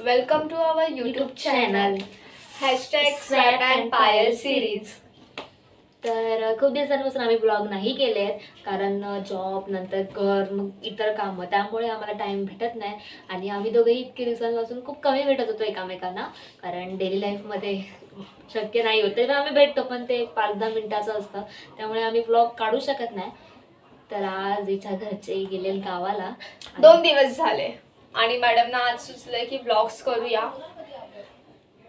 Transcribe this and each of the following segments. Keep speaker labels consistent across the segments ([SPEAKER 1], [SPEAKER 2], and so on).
[SPEAKER 1] Welcome to our YouTube channel. #SwapandPayal series.
[SPEAKER 2] तर खूप दिवसांपासून आम्ही ब्लॉग नाही केले आहेत कारण जॉब नंतर घर मग इतर कामं त्यामुळे आम्हाला टाईम भेटत नाही. आणि आम्ही दोघेही इतके दिवसांपासून खूप कमी भेटत होतो एकामेकांना कारण डेली लाईफमध्ये शक्य नाही होत. तेव्हा आम्ही भेटतो पण ते 5-10 मिनिटाचं असतं त्यामुळे आम्ही ब्लॉग काढू शकत नाही. तर आज हिच्या घरचे गेले गावाला
[SPEAKER 1] 2 दिवस झाले आणि मॅडमना आज सुचलंय की ब्लॉग्स करूया.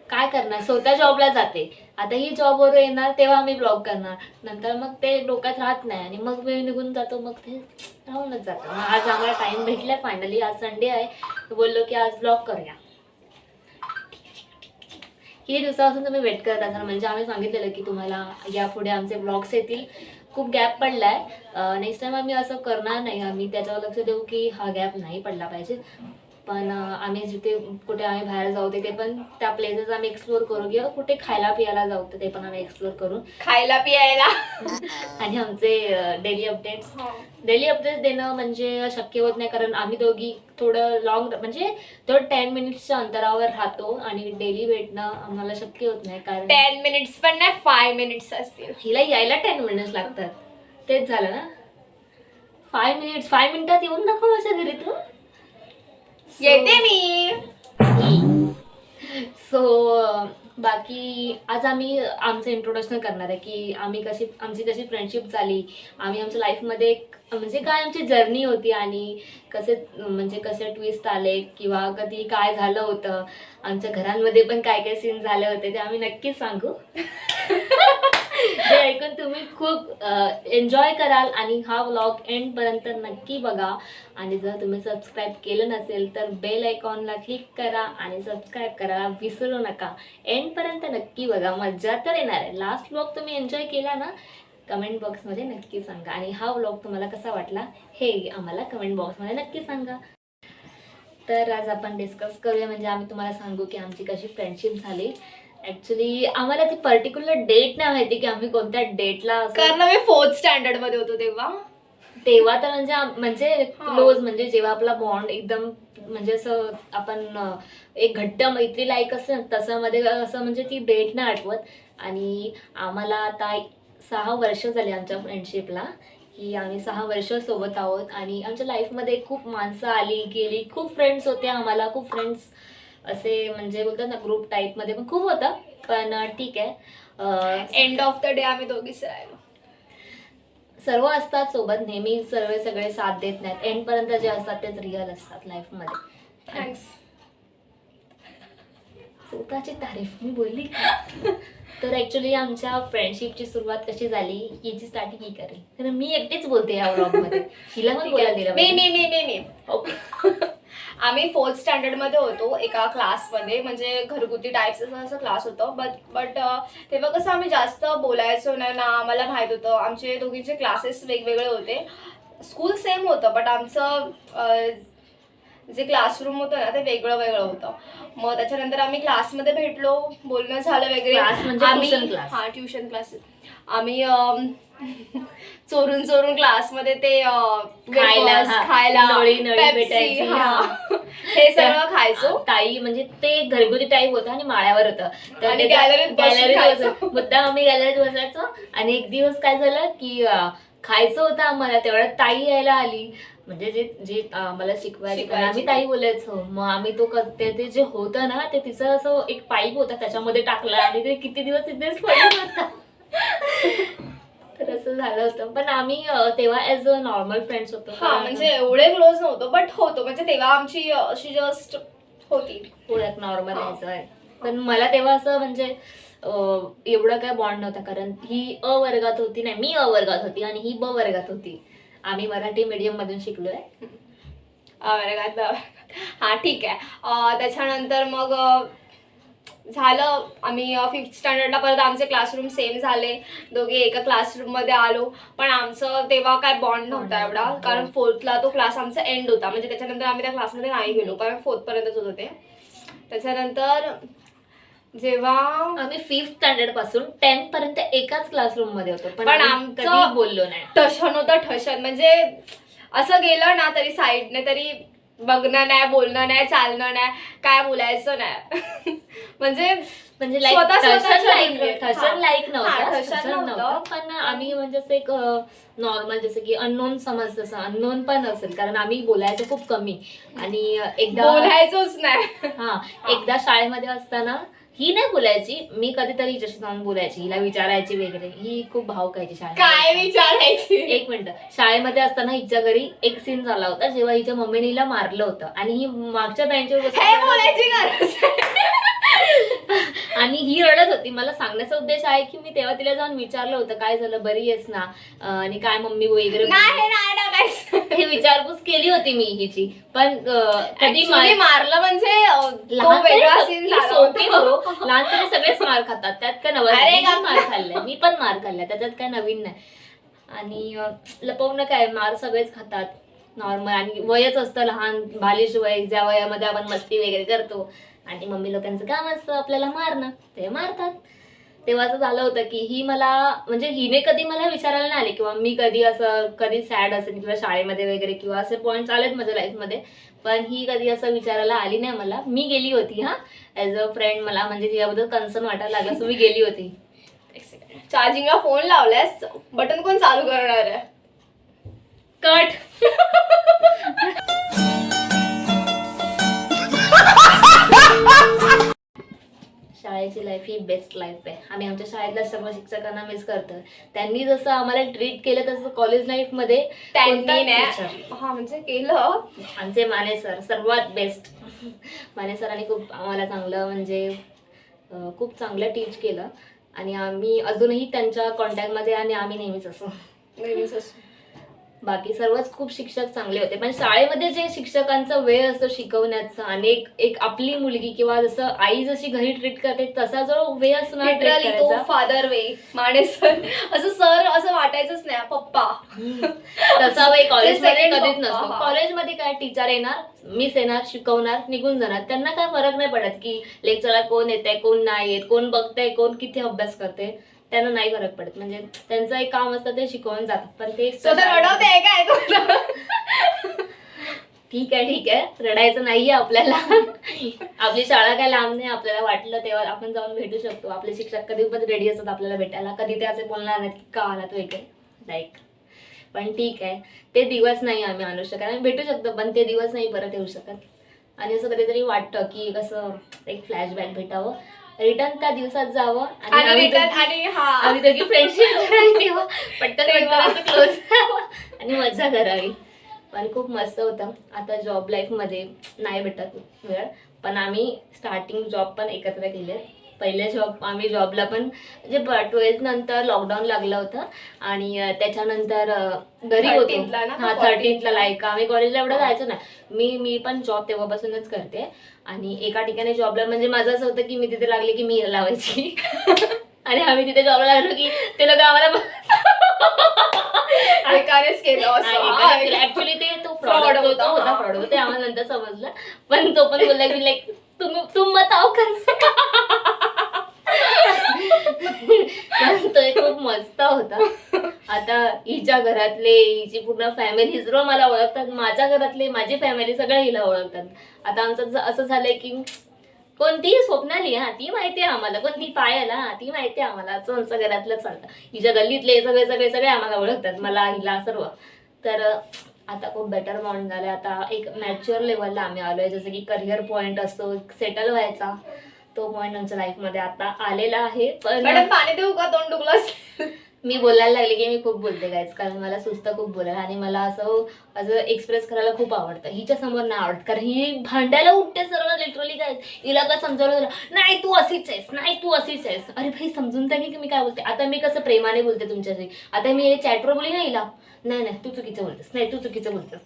[SPEAKER 2] काय करणार, स्वतः जॉबला जाते. आता ही जॉबवर येणार तेव्हा आम्ही ब्लॉग करणार, नंतर मग ते डोक्यात राहत नाही आणि मग वेळ निघून जातो, मग ते राहूनच जातं. मग आज आम्हाला टाइम भेटला फायनली. आज संडे आहे तर बोललो की आज ब्लॉग करूया. ही दिवसापासून तुम्ही वेट करत असाल म्हणजे आम्ही सांगितलेलं की तुम्हाला यापुढे आमचे ब्लॉग्स येतील. खूप गॅप पडलाय. नेक्स्ट टाइम आम्ही असं करणार नाही. आम्ही त्याच्यावर लक्ष देऊ की हा गॅप नाही पडला पाहिजे. पण आम्ही जिथे कुठे आम्ही बाहेर जाऊ ते पण त्या प्लेसेस आम्ही एक्सप्लोर करू किंवा कुठे खायला पियाला जाऊ तर ते पण आम्ही एक्सप्लोर करू.
[SPEAKER 1] खायला पियायला
[SPEAKER 2] आणि आमचे डेली अपडेट्स देणं म्हणजे शक्य होत नाही कारण आम्ही दोघी थोडं लॉंग म्हणजे थोडं 10 मिनिट्सच्या अंतरावर राहतो आणि डेली भेटणं आम्हाला शक्य होत नाही कारण
[SPEAKER 1] 10 मिनिट्स पण नाही 5 मिनिट्स असतील.
[SPEAKER 2] हिला यायला 10 मिनिट्स लागतात. तेच झालं ना. 5 मिनिटात येऊन नको माझ्या घरी तू.
[SPEAKER 1] येते मी.
[SPEAKER 2] सो बाकी आज आम्ही आमचं इंट्रोडक्शन करणार आहे की आमची कशी फ्रेंडशिप झाली, आम्ही आमच्या लाईफमध्ये म्हणजे काय आमची जर्नी होती आणि कसे ट्विस्ट आले किंवा कधी काय झालं होतं, आमच्या घरांमध्ये पण काय काय सीन झाले होते ते आम्ही नक्कीच सांगू. ते ऐकून तुम्ही खूप एन्जॉय कराल आणि हा व्लॉग एंडपर्यंत नक्की बघा. आणि जर तुम्ही सबस्क्राईब केलं नसेल तर बेल आयकॉनला क्लिक करा आणि सबस्क्राईब करायला विसरू नका. एंडपर्यंत नक्की बघा, मजा तर येणार आहे. लास्ट व्लॉग तुम्ही एन्जॉय केला ना, कमेंट बॉक्समध्ये नक्की सांगा. आणि हा व्लॉग तुम्हाला कसा वाटला हे आम्हाला कमेंट बॉक्समध्ये नक्की सांगा. तर आज आपण डिस्कस करूया म्हणजे आम्ही तुम्हाला सांगू की आमची कशी फ्रेंडशिप झाली. ऍक्च्युली आम्हाला ती पर्टिक्युलर डेट नाही माहिती की आम्ही कोणत्या डेटला,
[SPEAKER 1] कारण मी 4th स्टँडर्ड मध्ये होतो
[SPEAKER 2] तेव्हा तर म्हणजे क्लोज म्हणजे जेव्हा आपला बॉन्ड एकदम म्हणजे असं आपण एक घट्ट मैत्री लाईक असं तसं मध्ये असं म्हणजे ती डेट नाही आठवत. आणि आम्हाला आता 6 वर्ष झाली आमच्या फ्रेंडशिपला की आम्ही 6 वर्ष सोबत आहोत. आणि आमच्या लाईफमध्ये खूप माणसं आली गेली, खूप फ्रेंड्स होते आम्हाला, खूप फ्रेंड्स असे म्हणजे बोलतात ना ग्रुप टाईपमध्ये पण खूप होतं. पण ठीक आहे,
[SPEAKER 1] एंड ऑफ द डे आम्ही दोघीच राहिलो.
[SPEAKER 2] सर्व असतात सोबत नेहमी, सगळे साथ देत नाहीत. एंडपर्यंत जे असतात तेच रिअल असतात लाईफमध्ये.
[SPEAKER 1] थँक्स.
[SPEAKER 2] स्वतःची तारीफ मी बोलली. तर ऍक्च्युली आमच्या फ्रेंडशिपची सुरुवात कशी झाली याची स्टार्टिंग ही करेल तर मी एकटीच बोलते या व्लॉगमध्ये. हिला पण बोलायला दिलं
[SPEAKER 1] मी आम्ही 4th स्टँडर्ड मध्ये होतो एका क्लासमध्ये, म्हणजे घरगुती टाईपचं असं क्लास होतं. बट तेव्हा कसं आम्ही जास्त बोलायचो नाही ना. आम्हाला माहित होतं आमचे दोघींचे क्लासेस वेगवेगळे होते. स्कूल सेम होतं बट आमचं जे क्लासरूम होतं ना ते वेगळं वेगळं होतं. मग त्याच्यानंतर आम्ही क्लासमध्ये भेटलो, बोलणं झालं वगैरे. हा, ट्युशन क्लास. आम्ही चोरून क्लासमध्ये ते खायला पेप्सी, हे सगळं खायचो.
[SPEAKER 2] ताई म्हणजे ते घरगुती टाईप होतं आणि माळ्यावर होतं तर गॅलरीत मुद्दाम आम्ही गॅलरीत बसायचो. आणि एक दिवस काय झालं की खायचं होतं आम्हाला, तेवढ्यात ताई यायला आली. म्हणजे जे आम्हाला शिकवायची आम्ही ताई बोलायचो. मग आम्ही ते जे होतं ना ते तिचं असं एक पाईप होता त्याच्यामध्ये टाकला आणि ते किती दिवस तिथेच पडत होता. तर असं झालं होतं. पण आम्ही तेव्हा ऍज अ नॉर्मल फ्रेंड्स होतो.
[SPEAKER 1] हा, म्हणजे एवढे क्लोज नव्हतो बट होतो. म्हणजे तेव्हा आमची अशी जस्ट होती
[SPEAKER 2] ओळख, नॉर्मल यायचं. पण मला तेव्हा असं म्हणजे एवढं काय बॉन्ड नव्हता कारण ही अ वर्गात होती, नाही मी अ वर्गात होती आणि ही ब वर्गात होती. आम्ही मराठी मीडियम मधून शिकलोय.
[SPEAKER 1] वर्गात. हा, ठीक आहे. त्याच्यानंतर मग झालं, आम्ही 5th स्टँडर्डला परत आमचे क्लासरूम सेम झाले, दोघे एका क्लासरूम मध्ये आलो. पण आमचं तेव्हा काय बॉन्ड नव्हता एवढा कारण 4thला तो क्लास आमचा एंड होता. म्हणजे त्याच्यानंतर आम्ही त्या क्लासमध्ये नाही गेलो कारण 4th पर्यंतच होतं ते. त्याच्यानंतर जेव्हा
[SPEAKER 2] आम्ही 5th स्टँडर्ड पासून 10th पर्यंत एकाच क्लासरूम मध्ये होतो
[SPEAKER 1] पण आमचं कधी
[SPEAKER 2] बोललो नाही.
[SPEAKER 1] ठशन होतं, ठशन म्हणजे असं गेलं ना तरी साईडने तरी बघणं नाही, बोलणं नाही, चालणं नाही, काय बोलायचं नाही. म्हणजे
[SPEAKER 2] म्हणजे
[SPEAKER 1] स्वतः स्वतःच्या
[SPEAKER 2] लाईक
[SPEAKER 1] limit.
[SPEAKER 2] लाईक
[SPEAKER 1] हा,
[SPEAKER 2] नव्हतं,
[SPEAKER 1] ठसन
[SPEAKER 2] ठसन
[SPEAKER 1] नव्हतं.
[SPEAKER 2] नव्हतं, पण आम्ही म्हणजे असं एक नॉर्मल जसं की अननोन समज, तसं अननोन पण असेल कारण आम्ही बोलायचं खूप कमी. आणि एकदा
[SPEAKER 1] बोलायचंच नाही.
[SPEAKER 2] हा एकदा शाळेमध्ये असताना ही नाही बोलायची, मी कधीतरी हिच्याशी जाऊन बोलायची, हिला विचारायची वगैरे, ही खूप भाव खायची शाळेत.
[SPEAKER 1] काय विचारायची?
[SPEAKER 2] एक मिनिट, शाळेमध्ये असताना हिच्या घरी एक सीन झाला होता जेव्हा हिच्या मम्मीने हिला मारलं होतं आणि ही मागच्या बेंचवर
[SPEAKER 1] हे बोलायची गरज
[SPEAKER 2] आणि ही रडत होती. मला सांगण्याचा उद्देश आहे की मी तेव्हा तिला जाऊन विचारलं होतं काय झालं, बरी आहेस ना, आणि काय मम्मी वगैरे
[SPEAKER 1] नाही नाही टाकायचं.
[SPEAKER 2] हे विचारपूस केली होती मी हिची. पण कधी
[SPEAKER 1] Actually मारलं म्हणजे तो वेगळा सीन झाला होता.
[SPEAKER 2] लहानपणी सगळेच मार खातात, त्यात काय नवं
[SPEAKER 1] अरे
[SPEAKER 2] नाही.
[SPEAKER 1] का-
[SPEAKER 2] मी मार खाल्लाय, मी पण मार खाल्लाय, त्याच्यात काय नवीन नाही. आणि लपवणं काय, मार सगळेच खातात नॉर्मल. आणि वयच असतं लहान बालिश वय, ज्या वयामध्ये आपण मस्ती वगैरे करतो आणि मम्मी लोकांचं काम असतं आपल्याला मारणं, ते मारतात. तेव्हा असं झालं होतं की ही मला म्हणजे हिने कधी मला विचारायला नाही आले किंवा मी कधी असं कधी सॅड असेल किंवा शाळेमध्ये वगैरे किंवा असे पॉईंट्स आलेत माझ्या लाईफमध्ये, पण ही कधी असं विचारायला आली नाही मला. मी गेली होती हा ॲज अ फ्रेंड, मला म्हणजे तिच्याबद्दल कन्सर्न वाटायला लागला, सो मी गेली होती.
[SPEAKER 1] चार्जिंगला फोन लावल्यास बटन कोण चालू करणार आहे?
[SPEAKER 2] कट. शाळेची लाईफ ही बेस्ट लाईफ आहे. आम्ही आमच्या शाळेतल्या सर्व शिक्षकांना मिस करतो. त्यांनी जसं आम्हाला ट्रीट केलं तसं कॉलेज लाईफ मध्ये
[SPEAKER 1] त्यांनी
[SPEAKER 2] कोणताच
[SPEAKER 1] नाही
[SPEAKER 2] teacher-
[SPEAKER 1] हा म्हणजे केलं.
[SPEAKER 2] आमचे माने सर सर्वात बेस्ट. माने सरांनी खूप आम्हाला चांगलं म्हणजे खूप चांगलं टीच केलं आणि आम्ही अजूनही त्यांच्या कॉन्टॅक्टमध्ये आणि आम्ही नेहमीच असो.
[SPEAKER 1] नेहमीच असं.
[SPEAKER 2] बाकी सर्वच खूप शिक्षक चांगले होते, पण शाळेमध्ये जे शिक्षकांचा वेळ असतो शिकवण्याचा आणि एक आपली मुलगी किंवा जसं आई जशी घरी ट्रीट करते तसा जो वे असतो ना treat
[SPEAKER 1] लिटरली तो
[SPEAKER 2] करायचा,
[SPEAKER 1] फादर वे माने सर असं सर असं वाटायचंच नाही पप्पा.
[SPEAKER 2] तसा वे कॉलेजमध्ये
[SPEAKER 1] second
[SPEAKER 2] कधीच
[SPEAKER 1] पप्पा,
[SPEAKER 2] नसतो.
[SPEAKER 1] हा.
[SPEAKER 2] कॉलेजमध्ये काय टीचर येणार, मिस येणार, शिकवणार, निघून जाणार. त्यांना काय फरक नाही पडत की लेक्चरला कोण येत आहे, कोण नाही येत, कोण बघतंय, कोण किती अभ्यास करते, त्यांना नाही फरक पडत. म्हणजे त्यांचं एक काम असतं ते शिकवून जातात. पण ते
[SPEAKER 1] स्वतः रडवते काय तुला?
[SPEAKER 2] ठीक आहे, रडायचं नाहीये आपल्याला. आपली शाळा काय लांब नाही, आपल्याला वाटलं तेव्हा आपण जाऊन भेटू शकतो. आपले शिक्षक कधी पण रेडी असतात आपल्याला भेटायला, कधी ते असे बोलणार नाहीत की का आलात वगैरे लाईक. पण ठीक आहे, ते दिवस नाही आम्ही आणू शकत. आम्ही भेटू शकतो पण ते दिवस नाही परत येऊ शकत. आणि असं कधीतरी वाटतं की कसं एक फ्लॅशबॅक भेटावं, रिटर्न त्या दिवसात जावं
[SPEAKER 1] आणि
[SPEAKER 2] आम्ही
[SPEAKER 1] रिटर्न
[SPEAKER 2] दोघी-
[SPEAKER 1] आणि हा
[SPEAKER 2] आम्ही दोघी फ्रेंडशिप करावी तेव्हा पटकन क्लोज आणि मजा करावी. पण खूप मस्त होतं. आता जॉब लाईफमध्ये नाही भेटत वेळ, पण आम्ही स्टार्टिंग जॉब पण एकत्र केले. पहिले आम्ही जॉबला पण म्हणजे 12th नंतर लॉकडाऊन लागलं होतं आणि त्याच्यानंतर घरी होतो.
[SPEAKER 1] 13th ला ना?
[SPEAKER 2] हा 13th लाईक आम्ही कॉलेजला एवढं जायचो ना. मी पण जॉब तेव्हापासूनच करते आणि एका ठिकाणी जॉबला म्हणजे माझं असं होतं की मी तिथे लागले की मी लावायची आणि आम्ही तिथे जॉबला लागलो की ते लोक आम्हाला
[SPEAKER 1] एकानेच केलं असं.
[SPEAKER 2] ऍक्च्युली ते तो
[SPEAKER 1] Fraud
[SPEAKER 2] फ्रॉड
[SPEAKER 1] होता,
[SPEAKER 2] होता
[SPEAKER 1] हा.
[SPEAKER 2] फ्रॉड होता ते आम्हाला नंतर समजलं. पण तो पण बोलला की लाईक तुम बताओ कसं. पण तो एक खूप मस्त होता. आता हिच्या घरातले, हिची पूर्ण फॅमिली सर्व मला ओळखतात, माझ्या घरातले, माझी फॅमिली सगळं हिला ओळखतात. आता आमचं असं झालंय की कोणती स्वप्नाली, हा ती माहिती आहे आम्हाला, कोणती पायल, हा ती माहिती आहे आम्हाला, असं आमचं घरातलं चालतं. हिच्या गल्लीतले सगळे सगळे सगळे आम्हाला ओळखतात, मला, हिला, सर्व. तर आता खूप बेटर बॉन्ड झालं. आता एक मॅच्युअर लेवलला आम्ही आलोय, जसं की करिअर पॉईंट असतो सेटल व्हायचा, तो पॉईंट आमच्या लाईफमध्ये आता आलेला आहे. पण
[SPEAKER 1] मॅडम पाणी देऊ का? तोंड दुखलं.
[SPEAKER 2] मी बोलायला लागले की मी खूप बोलते गाईज, कारण मला सुस्त खूप बोलायला आणि मला असं एक्सप्रेस करायला खूप आवडतं. हिच्या समोर नाही आवडत, कारण ही भांडायला उठते सर्व लिटरली गाईज. हिला काय समजावलं झालं, नाही तू अशीच आहेस, नाही तू अशीच आहेस. अरे भाई समजून टाकी की मी काय बोलते. आता मी कसं प्रेमाने बोलते तुमच्याशी, आता मी चॅटवर बोली ना हिला, नाही तू चुकीचं बोलतेस, नाही तू चुकीचं बोलतेस.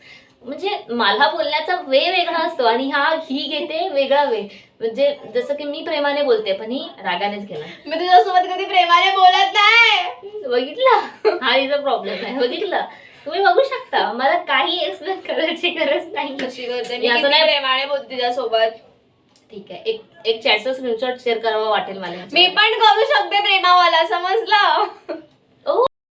[SPEAKER 2] म्हणजे मला बोलण्याचा वे वेगळा असतो आणि ही घेते वेगळा वे. म्हणजे जसं की मी प्रेमाने बोलते पण ही रागानेच घेणार.
[SPEAKER 1] मी तुझ्यासोबत कधी प्रेमाने बोलत नाही.
[SPEAKER 2] बघितलं, हा हिचा प्रॉब्लेम आहे. बघितलं, तुम्ही बघू शकता, मला काही एक्सप्लेन करायची गरज नाही.
[SPEAKER 1] कशी करते
[SPEAKER 2] मी
[SPEAKER 1] मी,
[SPEAKER 2] असं
[SPEAKER 1] किती
[SPEAKER 2] नाही.
[SPEAKER 1] प्रेमाने बोलते तुझ्यासोबत.
[SPEAKER 2] ठीक आहे, एक चॅटचा स्क्रीनशॉट शेअर करावा वाटेल मला.
[SPEAKER 1] मी पण करू शकते प्रेमावाला, समजलं?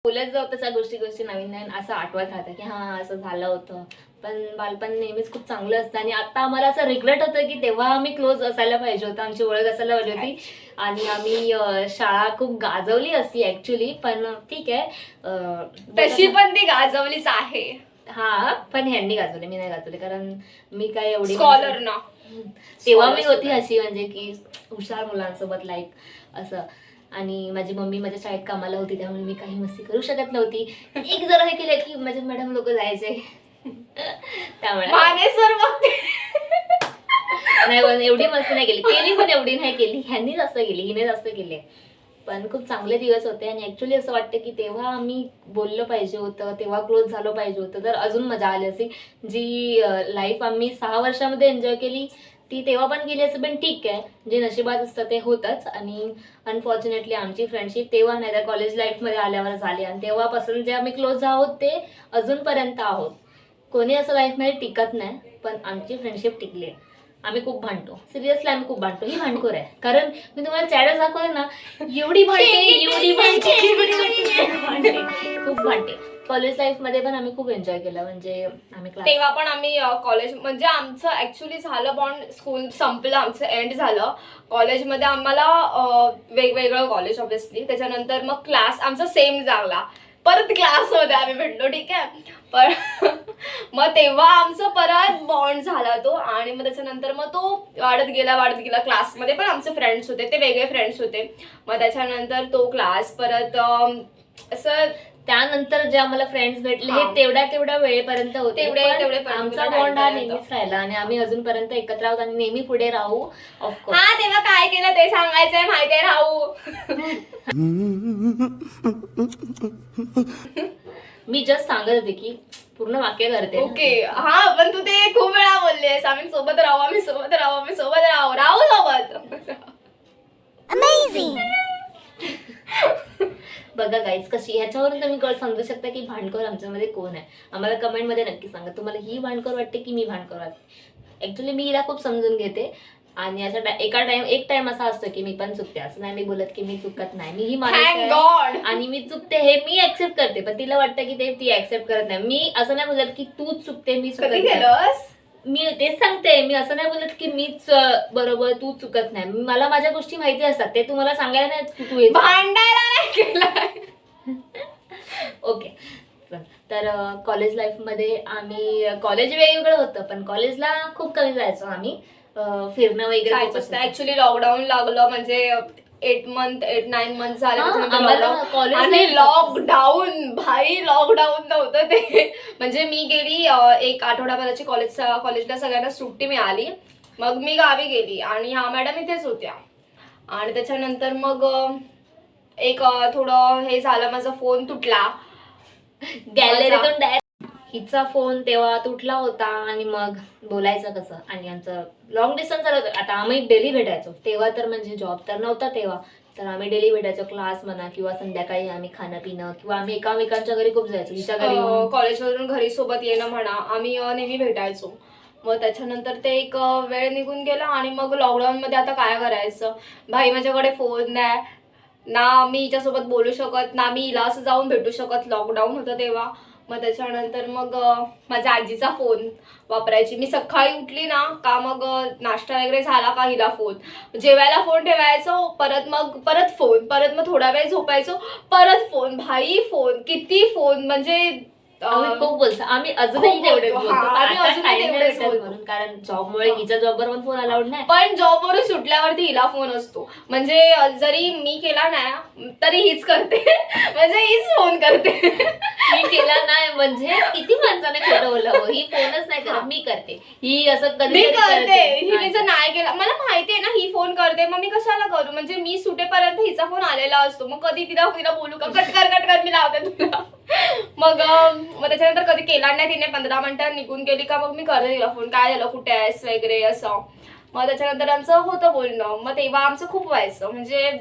[SPEAKER 2] बोलत जाऊ तशा गोष्टी नवीन नवीन असं आठवत राहतं की हा असं झालं होतं, पण बालपण नेहमीच खूप चांगलं असतं आणि आता आम्हाला असं रिग्रेट होतं की तेव्हा आम्ही क्लोज असायला पाहिजे होतं, आमची ओळख असायला पाहिजे होती. आणि आम्ही शाळा खूप गाजवली असती ऍक्च्युली, पण ठीक आहे.
[SPEAKER 1] तशी पण ती गाजवलीच आहे.
[SPEAKER 2] हा, पण ह्यांनी गाजवले, मी नाही गाजवले, कारण मी काय एवढी
[SPEAKER 1] स्कॉलर ना
[SPEAKER 2] तेव्हा मी होती अशी म्हणजे की हुशार मुलांसोबत लाईक असं. आणि माझी मम्मी माझ्या शाळेत कामाला होती, त्यामुळे मी काही मस्ती करू शकत नव्हती. एक जर हे केलं की माझे मॅडम लोक जायचे त्यामुळे
[SPEAKER 1] मानेसर बघते.
[SPEAKER 2] नाही, पण एवढी मस्ती नाही केली, पण एवढी नाही केली. ह्यांनी जास्त केली, हिने जास्त केली. पण खूप चांगले दिवस होते आणि ऍक्च्युली असं वाटतं की तेव्हा आम्ही बोललो पाहिजे होतं, तेव्हा क्लोज झालो पाहिजे होतं, तर अजून मजा आली असती. जी लाईफ आम्ही 6 वर्षामध्ये एन्जॉय केली ती तेव्हा पण केली असं, पण ठीक आहे, जे नशिबात असतं ते होतच. आणि अनफॉर्च्युनेटली आमची फ्रेंडशिप तेव्हा नाही तर कॉलेज लाईफमध्ये आल्यावर झाली, आणि तेव्हापासून जे आम्ही क्लोज आहोत ते अजूनपर्यंत आहोत. कोणी असं लाईफमध्ये टिकत नाही, पण आमची फ्रेंडशिप टिकली आहे. आम्ही खूप भांडतो, सिरियसली आम्ही खूप भांडतो. ही भांडखोर आहे, कारण मी तुम्हाला चॅटच दाखवले ना, एवढी भांडते, खूप भांडते. कॉलेज लाईफ मध्ये पण आम्ही खूप एन्जॉय केलं, म्हणजे आम्ही
[SPEAKER 1] तेव्हा पण आम्ही कॉलेज म्हणजे आमचं ऍक्च्युली झालं बॉन्ड, स्कूल संपलं, आमचं एंड झालं. कॉलेजमध्ये आम्हाला वेगवेगळं कॉलेज ऑब्विसली, त्याच्यानंतर मग क्लास आमचा सेम लागला, परत क्लासमध्ये आम्ही भेटलो, ठीक आहे. पण मग तेव्हा आमचं परत बॉन्ड झाला तो, आणि मग त्याच्यानंतर मग तो वाढत गेला. क्लासमध्ये पण आमचे फ्रेंड्स होते, ते वेगळे फ्रेंड्स होते. मग त्याच्यानंतर तो क्लास परत असं,
[SPEAKER 2] त्यानंतर जे आम्हाला फ्रेंड्स भेटले हे तेवढ्या वेळेपर्यंत होते.
[SPEAKER 1] तेवढे
[SPEAKER 2] आमचा बॉन्ड हा नेहमीच राहिला आणि आम्ही अजूनपर्यंत एकत्र आहोत आणि नेहमी पुढे राहू. ऑफकोर्स.
[SPEAKER 1] हा, तेव्हा काय केलं ते सांगायचंय, माहितीये राहू.
[SPEAKER 2] मी जस्ट सांगत होते की पूर्ण वाक्य करते.
[SPEAKER 1] ओके, हा, पण तू ते खूप वेळा बोललेस, आम्ही सोबत राहू सोबत.
[SPEAKER 3] Amazing!
[SPEAKER 2] बघा गाईज, कशी ह्याच्यावरून तुम्ही समजू शकता की भांडखोर आमच्यामध्ये कोण आहे. आम्हाला कमेंट मध्ये नक्की सांगा, तुम्हाला ही भांडखोर वाटते की मी भांडखोर वाटते. ऍक्च्युली मी हिला खूप समजून घेते, आणि एक टाइम असा असतो की मी पण चुकते. असं नाही मी बोलत की मी चुकत नाही, मी ही
[SPEAKER 1] Thank God.
[SPEAKER 2] आणि मी चुकते हे मी ऍक्सेप्ट करते, पण तिला वाटतं की ते ती ऍक्सेप्ट करत नाही. मी असं नाही बोलत की तूच चुकते मी चुकत
[SPEAKER 1] कधी
[SPEAKER 2] नाही.
[SPEAKER 1] केलंस?
[SPEAKER 2] मी तेच सांगते, मी असं नाही बोलत की मीच बरोबर तू चुकत नाही. मला माझ्या गोष्टी माहिती असतात, ते तुम्हाला सांगायला नाही तू
[SPEAKER 1] भांडायला नाही केलं.
[SPEAKER 2] ओके. तर कॉलेज लाईफमध्ये आम्ही कॉलेज वेगवेगळं होतं, पण कॉलेजला खूप कमी जायचो आम्ही. फिरणं वगैरे खूप असायचं.
[SPEAKER 1] ऍक्च्युली लॉकडाऊन लागलं, म्हणजे 8-9 मंथ झाले
[SPEAKER 2] आम्हाला college
[SPEAKER 1] आणि
[SPEAKER 2] life
[SPEAKER 1] लॉकडाऊन, भाई लॉकडाऊन नव्हतं ते. म्हणजे मी गेली एक आठवड्याभराची कॉलेजला सगळ्यांना सुट्टी मिळाली, मग मी गावी गेली आणि ह्या मॅडम इथेच होत्या. आणि त्याच्यानंतर मग एक थोडं हे झालं, माझा फोन तुटला
[SPEAKER 2] गॅलरीतून डायरेक्ट. हिचा फोन तेव्हा तुटला होता आणि मग बोलायचं कसं. आणि आमचं लॉंग डिस्टन्स झालं होतं. आता आम्ही डेली भेटायचो तेव्हा, तर म्हणजे जॉब तर नव्हता तेव्हा, तर आम्ही डेली भेटायचो. क्लास म्हणा किंवा संध्याकाळी आम्ही खाणं पिणं किंवा आम्ही एकामेकांच्या घरी खूप जायचो. हिच्या घरी
[SPEAKER 1] कॉलेजवरून घरी सोबत येणं म्हणा, आम्ही नेहमी भेटायचो. मग त्याच्यानंतर ते एक वेळ निघून गेला आणि मग लॉकडाऊन मध्ये आता काय करायचं, भाई माझ्याकडे फोन नाही ना, मी हिच्यासोबत बोलू शकत ना, मी हिला असं जाऊन भेटू शकत. लॉकडाऊन होतं तेव्हा. मग त्याच्यानंतर मग माझ्या आजीचा फोन वापरायची मी. सकाळी उठली ना का, मग नाश्ता वगैरे झाला का हिला फोन, जेवायला फोन ठेवायचो, परत फोन, परत मग थोडा वेळ झोपायचो, परत फोन. भाई फोन, किती फोन, म्हणजे
[SPEAKER 2] आम्ही खूप बोलतो. आम्ही अजूनही तेवढेच बोलतो,
[SPEAKER 1] आम्ही अजूनही तेवढेच बोलतो.
[SPEAKER 2] म्हणून, कारण जॉबमुळे हिच्या जॉबवर पण फोन अलाउड नाही.
[SPEAKER 1] पण जॉबवरून सुटल्यावरती हिला फोन असतो, म्हणजे जरी मी केला नाही तरी हीच करते. म्हणजे हीच फोन करते.
[SPEAKER 2] मी केला नाही म्हणजे किती माणसाने खोटं बोलावं. ही फोनच नाही करत, मी करते. ही असं कधी
[SPEAKER 1] मी करते, हिने जर नाही केला, मला माहितीये ना ही फोन करते, मग मी कशाला करू. म्हणजे मी सुटेपर्यंत हिचा फोन आलेला असतो, मग कधी तिला बोलू का, कट कर मी लावते तुला. मग त्याच्यानंतर कधी केला नाही तिने, 15 मिनिटं निघून गेली का मग मी करते तिला फोन, काय झालं, कुठे आहेस वगैरे असं. मग त्याच्यानंतर आमचं होतं बोलणं. मग तेव्हा आमचं खूप व्हायचं, म्हणजे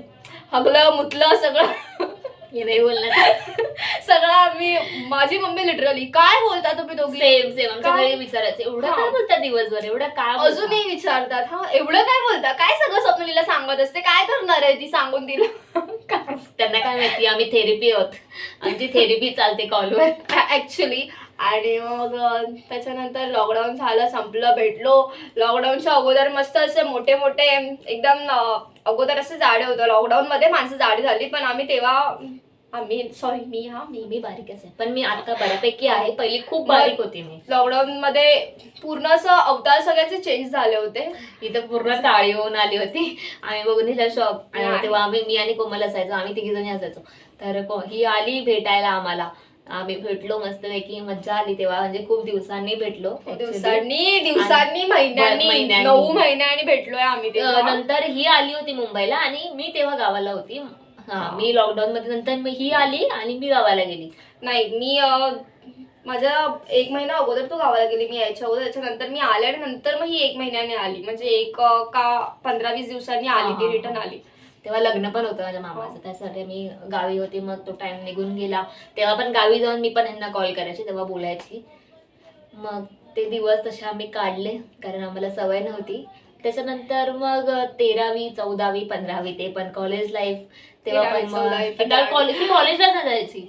[SPEAKER 1] हगलं मुतलं सगळं.
[SPEAKER 2] नाही बोलणार
[SPEAKER 1] सगळं आम्ही, माझी मम्मी लिटरली, काय बोलता तुम्ही दोघी,
[SPEAKER 2] सेम आमच्या घरी विचारायचं, एवढं काय बोलता दिवसभर, एवढं काय
[SPEAKER 1] अजूनही विचारतात. हा, एवढं काय बोलता, काय सगळं स्वप्नीला सांगत असते, काय करणार आहे ती सांगून तिला.
[SPEAKER 2] त्यांना काय माहिती आम्ही थेरपी आहोत, आमची थेरपी चालते कॉलवर
[SPEAKER 1] ऍक्च्युली. आणि मग त्याच्यानंतर लॉकडाऊन झालं, संपलं, भेटलो. लॉकडाऊनच्या अगोदर मस्त असे मोठे मोठे एकदम अगोदर असे जाडे होतं. लॉकडाऊनमध्ये माणसं जाडी झाली, पण आम्ही तेव्हा
[SPEAKER 2] मी बारीकच आहे, पण मी आता बऱ्यापैकी आहे. पहिली खूप बारीक होती मी.
[SPEAKER 1] लॉकडाऊन मध्ये पूर्ण असं अवतार सगळ्याचे चेंज झाले होते.
[SPEAKER 2] इथं पूर्ण काळी होऊन आली होती. आम्ही बघून हिला शॉक.
[SPEAKER 1] नाही.
[SPEAKER 2] तेव्हा मी आणि कोमल असायचो, आम्ही तिघी जणी असायचो. तर ही आली भेटायला आम्हाला. आम्ही भेटलो मस्तपैकी, मज्जा आली तेव्हा. म्हणजे खूप दिवसांनी भेटलो.
[SPEAKER 1] दिवसांनी महिन्यांनी 9 महिन्यांनी भेटलोय आम्ही तेव्हा.
[SPEAKER 2] नंतर ही आली होती मुंबईला आणि मी तेव्हा गावाला होती. मी लॉकडाऊन मध्ये नंतर ही आली आणि मी गावाला गेली.
[SPEAKER 1] नाही, मी माझ्या 1 महिना अगोदर तू गावाला गेली, मी यायच्या अगोदर. त्याच्यानंतर मी आले आणि नंतर मग ही 1 महिन्याने आली. म्हणजे 1 का 15-20 दिवसांनी आली ती, रिटर्न आली.
[SPEAKER 2] तेव्हा लग्न पण होतं माझ्या मामाचं, त्यासाठी मी गावी होती. मग तो टाइम निघून गेला. तेव्हा पण गावी जाऊन मी पण यांना कॉल करायची, तेव्हा बोलायची. मग ते दिवस तसे आम्ही काढले, कारण आम्हाला सवय नव्हती. त्याच्यानंतर मग 13वी 14वी 15वी ते पण कॉलेज लाईफ. तेव्हा पण कॉलेजला जायची.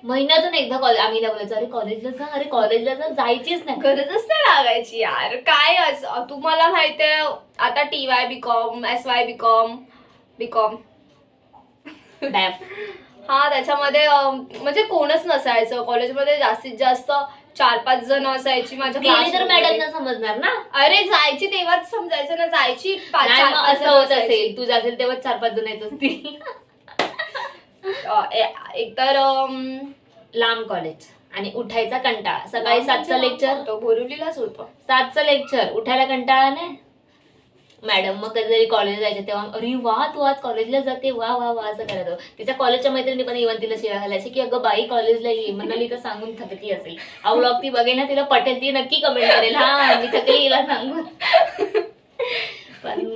[SPEAKER 2] महिन्यातून एकदा कॉलेज. आम्ही बोलायचो अरे कॉलेजला जा, जायचीच नाही,
[SPEAKER 1] गरजच नाही लागायची यार. काय तुम्हाला माहितीये आता TY BCom SY BCom हा, त्याच्यामध्ये म्हणजे कोणच नसायचं कॉलेजमध्ये. जास्तीत जास्त 4-5 जण असायची माझ्या
[SPEAKER 2] गेली तर मॅडमना समजणार ना.
[SPEAKER 1] अरे जायची तेव्हाच समजायचं ना, जायची
[SPEAKER 2] असं होत असेल, तू जाशील तेव्हा 4-5 जण येत असतील.
[SPEAKER 1] एकतर
[SPEAKER 2] लांब कॉलेज आणि उठायचा कंटाळा. सकाळी 7चं लेक्चर,
[SPEAKER 1] बोरिवलीलाच होतं.
[SPEAKER 2] 7चं लेक्चर, उठायला कंटाळा नाही. मॅडम मग कधीतरी कॉलेजला जायचे तेव्हा अरे वा तू आज कॉलेजला जाते, वा वा वा असं करायचं. तिच्या कॉलेजच्या मैत्रिणी पण इव्हन तिला शिव्या घालायची की अगं बाई कॉलेजला ये. म्हणाली तर सांगून थकती असेल. हा व्लॉग ती बघेल ना, तिला पटेल, ती नक्की कमेंट करेल हा मी थकली हिला सांगून. पण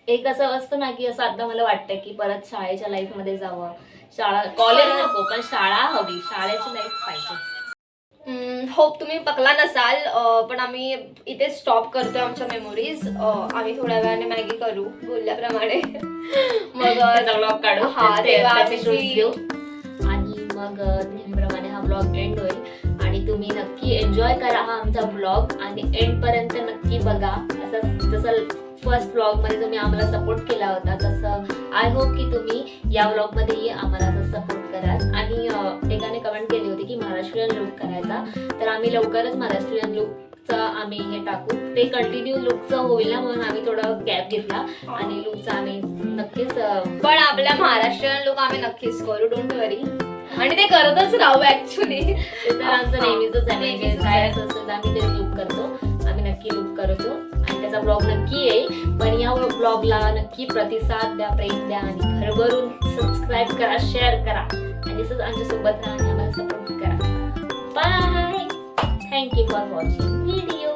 [SPEAKER 2] एक असं असतं ना की असं आता मला वाटतं की परत शाळेच्या लाईफ मध्ये जावं. शाळा कॉलेज नको, पण शाळा हवी, शाळेची लाईफ पाहिजे.
[SPEAKER 1] होप तुम्ही पकला नसाल, पण आम्ही इथे स्टॉप करतोय आमच्या मेमोरीज. आम्ही थोड्या वेळाने मॅगी करू बोलल्याप्रमाणे. मग
[SPEAKER 2] ब्लॉग काढू,
[SPEAKER 1] हा तेव्हा
[SPEAKER 2] देऊ आणि मग नेहमीप्रमाणे हा ब्लॉग एंड होईल. आणि तुम्ही नक्की एन्जॉय करा हा आमचा ब्लॉग आणि एंड पर्यंत नक्की बघा. असं जसं फर्स्ट ब्लॉग मध्ये तुम्ही आम्हाला सपोर्ट केला होता, तसं आय होप की तुम्ही या ब्लॉग मध्येही आम्हाला असं सपोर्ट कराल. आणि एकाने कमेंट केली होती की महाराष्ट्रीयन लुक करायचा, तर आम्ही लवकरच महाराष्ट्रीयन लुकचं आम्ही हे टाकू. ते कंटिन्यू लुकचं होईल ना, म्हणून आम्ही थोडा गॅप घेतला आणि लुकचं आम्ही नक्कीच, पण आपल्या महाराष्ट्रीयन लुक आम्ही नक्कीच करू, डोंट वरी. आणि ते करतच राहू ऍक्च्युली. तर आमचं नेहमीच आहे, काय असेल तर आम्ही ते लुक करतो, आम्ही नक्की लुक करतो आणि त्याचा ब्लॉग नक्की येईल. पण या ब्लॉगला नक्की प्रतिसाद द्या, प्रेम द्या आणि भरभरून सबस्क्राईब करा, शेअर करा आणि तसंच आमच्यासोबत राहा आणि आम्हाला सपोर्ट करा. Bye. Thank you for watching video.